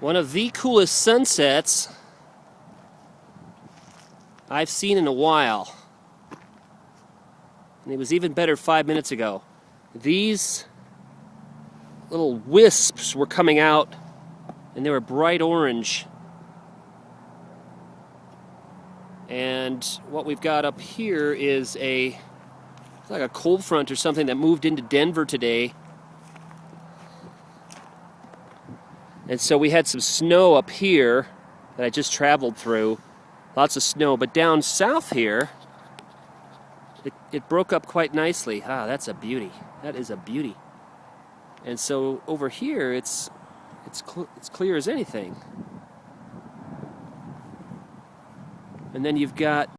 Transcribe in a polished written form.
One of the coolest sunsets I've seen in a while. And it was even better 5 minutes ago. These little wisps were coming out and they were bright orange. And what we've got up here is it's like a cold front or something that moved into Denver today. And so we had some snow up here that I just traveled through. Lots of snow, but down south here, it broke up quite nicely. Ah, that's a beauty. That is a beauty. And so over here, it's clear as anything. And then you've got